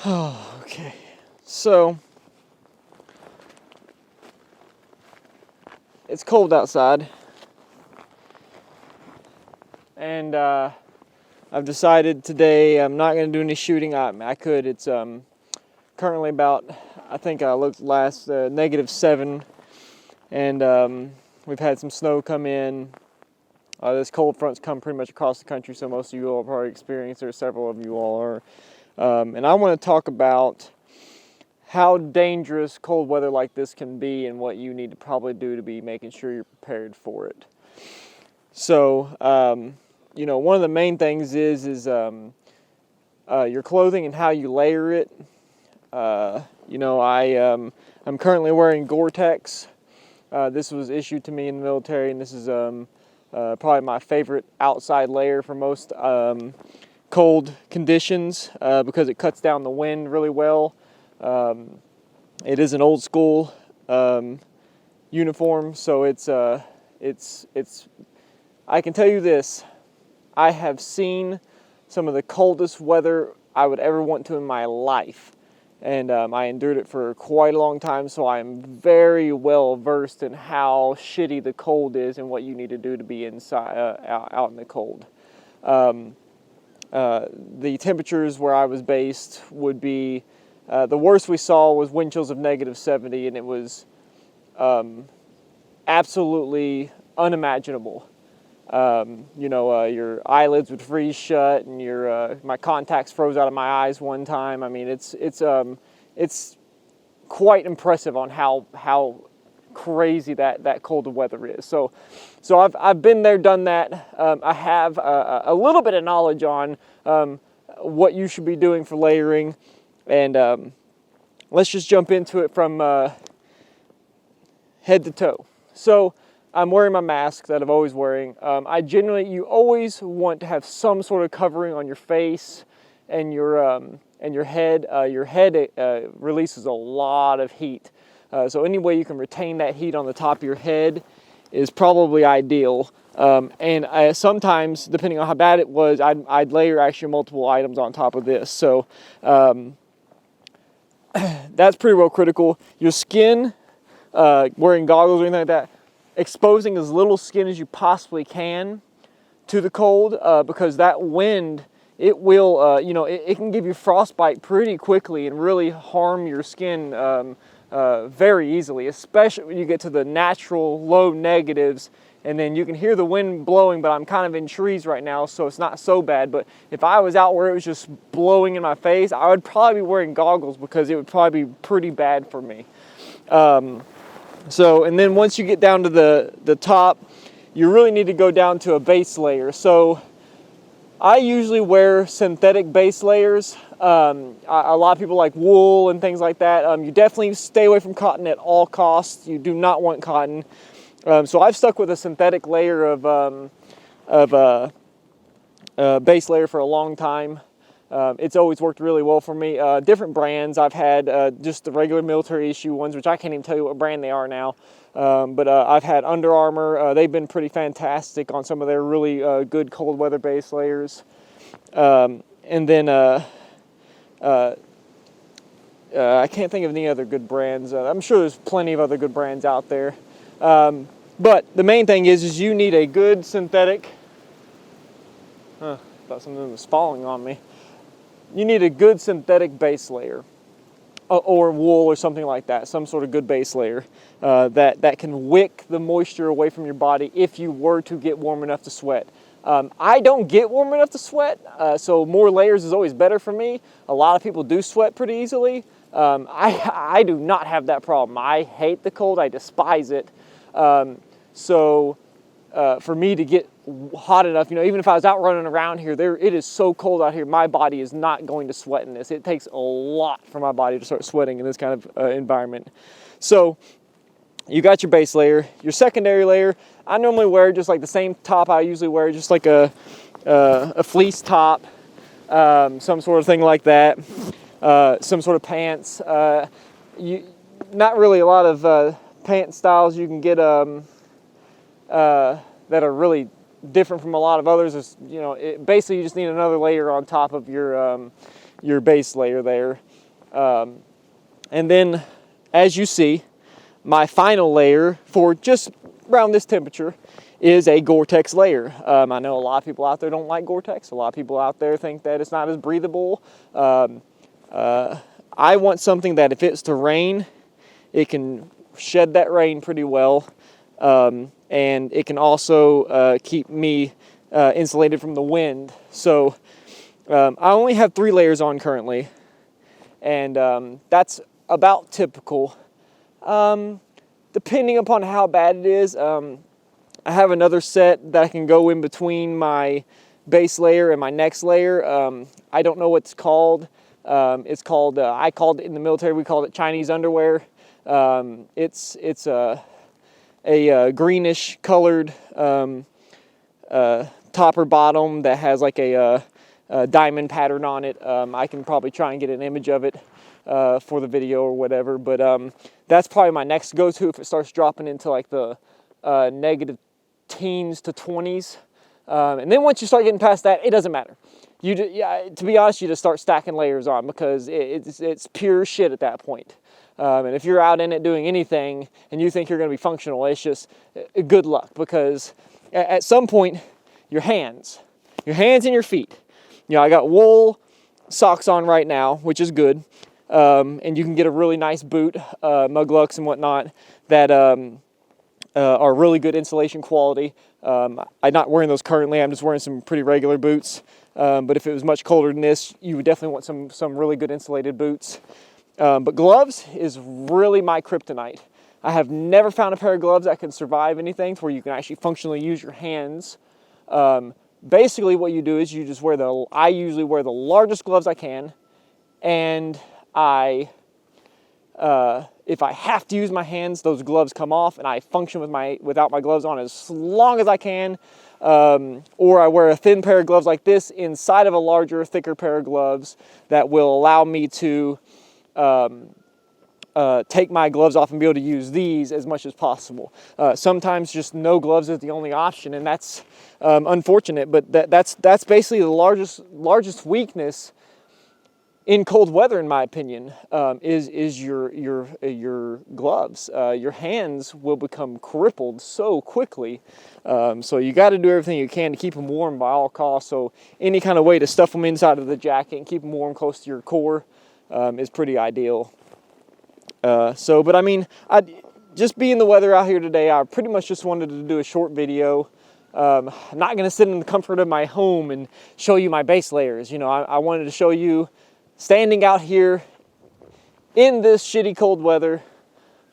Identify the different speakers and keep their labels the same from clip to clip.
Speaker 1: Oh, okay. So, it's cold outside, and I've decided today I'm not going to do any shooting. I could. It's currently about, I think I looked last, -7, and we've had some snow come in. This cold front's come pretty much across the country, so most of you all probably experienced it, or several of you all are. And I want to talk about how dangerous cold weather like this can be and what you need to probably do to be making sure you're prepared for it. So, one of the main things is your clothing and how you layer it. I'm currently wearing Gore-Tex. This was issued to me in the military, and this is probably my favorite outside layer for most cold conditions because it cuts down the wind really well. It is an old school uniform, so it's I can tell you this, I have seen some of the coldest weather I would ever want to in my life, and I endured it for quite a long time, so I am very well versed in how shitty the cold is and what you need to do to be inside, out in the cold. The temperatures where I was based would be, the worst we saw was wind chills of -70, and it was absolutely unimaginable. Your eyelids would freeze shut, and my contacts froze out of my eyes one time. I mean, it's quite impressive on how crazy that cold weather is. So I've been there, done that. I have a little bit of knowledge on what you should be doing for layering, and let's just jump into it from head to toe. So I'm wearing my mask that I'm always wearing. You always want to have some sort of covering on your face and your head. Your head releases a lot of heat. So any way you can retain that heat on the top of your head is probably ideal. Sometimes, depending on how bad it was, I'd layer actually multiple items on top of this. So that's pretty real critical. Your skin, wearing goggles or anything like that, exposing as little skin as you possibly can to the cold, because that wind, it will, it can give you frostbite pretty quickly and really harm your skin very easily, especially when you get to the natural low negatives, and then you can hear the wind blowing, but I'm kind of in trees right now, so it's not so bad. But if I was out where it was just blowing in my face, I would probably be wearing goggles because it would probably be pretty bad for me. And then once you get down to the top, you really need to go down to a base layer. So I usually wear synthetic base layers. A lot of people like wool and things like that. You definitely stay away from cotton at all costs. You do not want cotton. So I've stuck with a synthetic layer of base layer for a long time. It's always worked really well for me. Different brands. I've had just the regular military issue ones, which I can't even tell you what brand they are now. But I've had Under Armour. They've been pretty fantastic on some of their really good cold weather base layers. And then I can't think of any other good brands. I'm sure there's plenty of other good brands out there. But the main thing is you need a good synthetic. I thought something was falling on me. You need a good synthetic base layer, or wool or something like that, some sort of good base layer that can wick the moisture away from your body if you were to get warm enough to sweat. I don't get warm enough to sweat, so more layers is always better for me. A lot of people do sweat pretty easily. I do not have that problem. I hate the cold. I despise it. For me to get hot enough, even if I was out running around here, it is so cold out here, my body is not going to sweat in this. It takes a lot for my body to start sweating in this kind of environment. So you got your base layer. Your secondary layer, I normally wear just like the same top I usually wear, just like a fleece top, some sort of thing like that, some sort of pants. Not really a lot of pant styles you can get that are really different from a lot of others. Basically you just need another layer on top of your base layer there. And then, as you see, my final layer for just around this temperature is a Gore-Tex layer. I know a lot of people out there don't like Gore-Tex. A lot of people out there think that it's not as breathable. I want something that if it's to rain, it can shed that rain pretty well. And it can also keep me insulated from the wind. So I only have 3 layers on currently, and that's about typical. Depending upon how bad it is, I have another set that I can go in between my base layer and my next layer. I don't know what it's called. It's called, I called it in the military, we called it Chinese underwear. It's a greenish colored top or bottom that has like a diamond pattern on it. I can probably try and get an image of it for the video or whatever, but that's probably my next go-to if it starts dropping into like the negative teens to 20s. And then once you start getting past that, it doesn't matter. To be honest, you just start stacking layers on because it's pure shit at that point. And if you're out in it doing anything and you think you're going to be functional, it's just good luck, because at some point, your hands and your feet. You know, I got wool socks on right now, which is good. And you can get a really nice boot, Muglucks and whatnot, that are really good insulation quality. I'm not wearing those currently. I'm just wearing some pretty regular boots. But if it was much colder than this, you would definitely want some really good insulated boots. But gloves is really my kryptonite. I have never found a pair of gloves that can survive anything where you can actually functionally use your hands. Basically what you do is you just I usually wear the largest gloves I can, and if I have to use my hands, those gloves come off, and I function without my gloves on as long as I can. Or I wear a thin pair of gloves like this inside of a larger, thicker pair of gloves that will allow me to take my gloves off and be able to use these as much as possible. Sometimes just no gloves is the only option, and that's unfortunate. But that's basically the largest weakness in cold weather, in my opinion, is your gloves. Your hands will become crippled so quickly. So you got to do everything you can to keep them warm by all costs. So any kind of way to stuff them inside of the jacket and keep them warm close to your core is pretty ideal. But I mean, just being the weather out here today, I pretty much just wanted to do a short video. I'm not going to sit in the comfort of my home and show you my base layers. You know, I wanted to show you, standing out here in this shitty cold weather,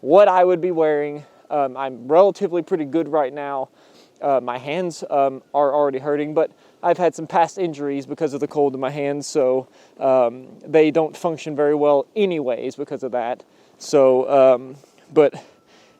Speaker 1: what I would be wearing. I'm relatively pretty good right now. My hands are already hurting, but I've had some past injuries because of the cold in my hands, so they don't function very well anyways because of that. So, but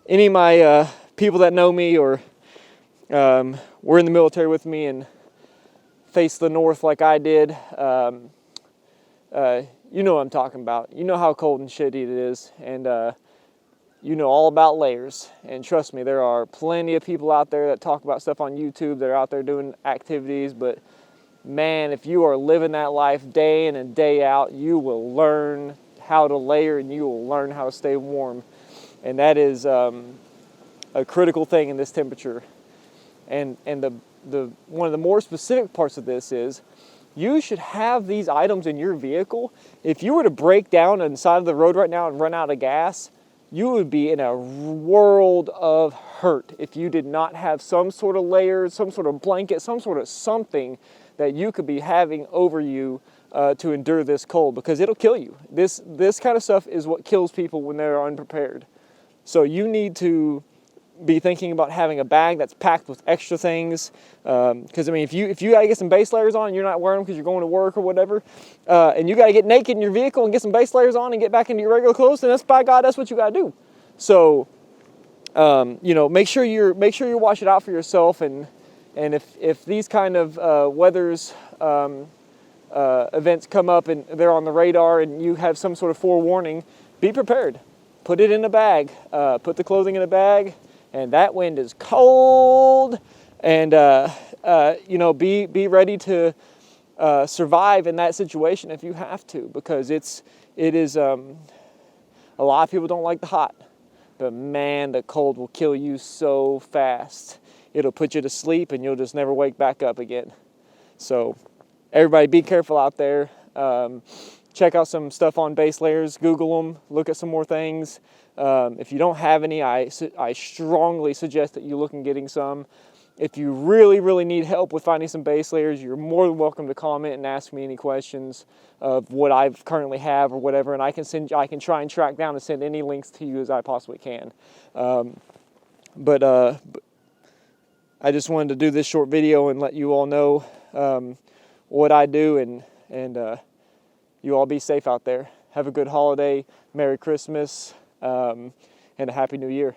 Speaker 1: any of my people that know me or were in the military with me and faced the North like I did, you know what I'm talking about. You know how cold and shitty it is, and you know all about layers. And trust me, there are plenty of people out there that talk about stuff on YouTube. They're out there doing activities, but man, if you are living that life day in and day out, you will learn how to layer and you will learn how to stay warm. And that is a critical thing in this temperature. And the one of the more specific parts of this is you should have these items in your vehicle. If you were to break down on the side of the road right now and run out of gas, you would be in a world of hurt if you did not have some sort of layer, some sort of blanket, some sort of something that you could be having over you to endure this cold, because it'll kill you. This kind of stuff is what kills people when they're unprepared. So you need to be thinking about having a bag that's packed with extra things, because I mean, if you gotta get some base layers on and you're not wearing them because you're going to work or whatever, and you gotta get naked in your vehicle and get some base layers on and get back into your regular clothes, then by God, that's what you gotta do. So you know, make sure you watch it out for yourself, and if these kind of weather's events come up and they're on the radar and you have some sort of forewarning, be prepared. Put it in a bag. Put the clothing in a bag. And that wind is cold, and you know, be ready to survive in that situation if you have to, because it's it is, a lot of people don't like the hot, but man, the cold will kill you so fast. It'll put you to sleep and you'll just never wake back up again. So everybody be careful out there. Check out some stuff on base layers, Google them, look at some more things. If you don't have any, I strongly suggest that you look in getting some. If you really, really need help with finding some base layers, you're more than welcome to comment and ask me any questions of what I currently have or whatever, and I can try and track down and send any links to you as I possibly can. But I just wanted to do this short video and let you all know what I do, and you all be safe out there. Have a good holiday, Merry Christmas, and a Happy New Year.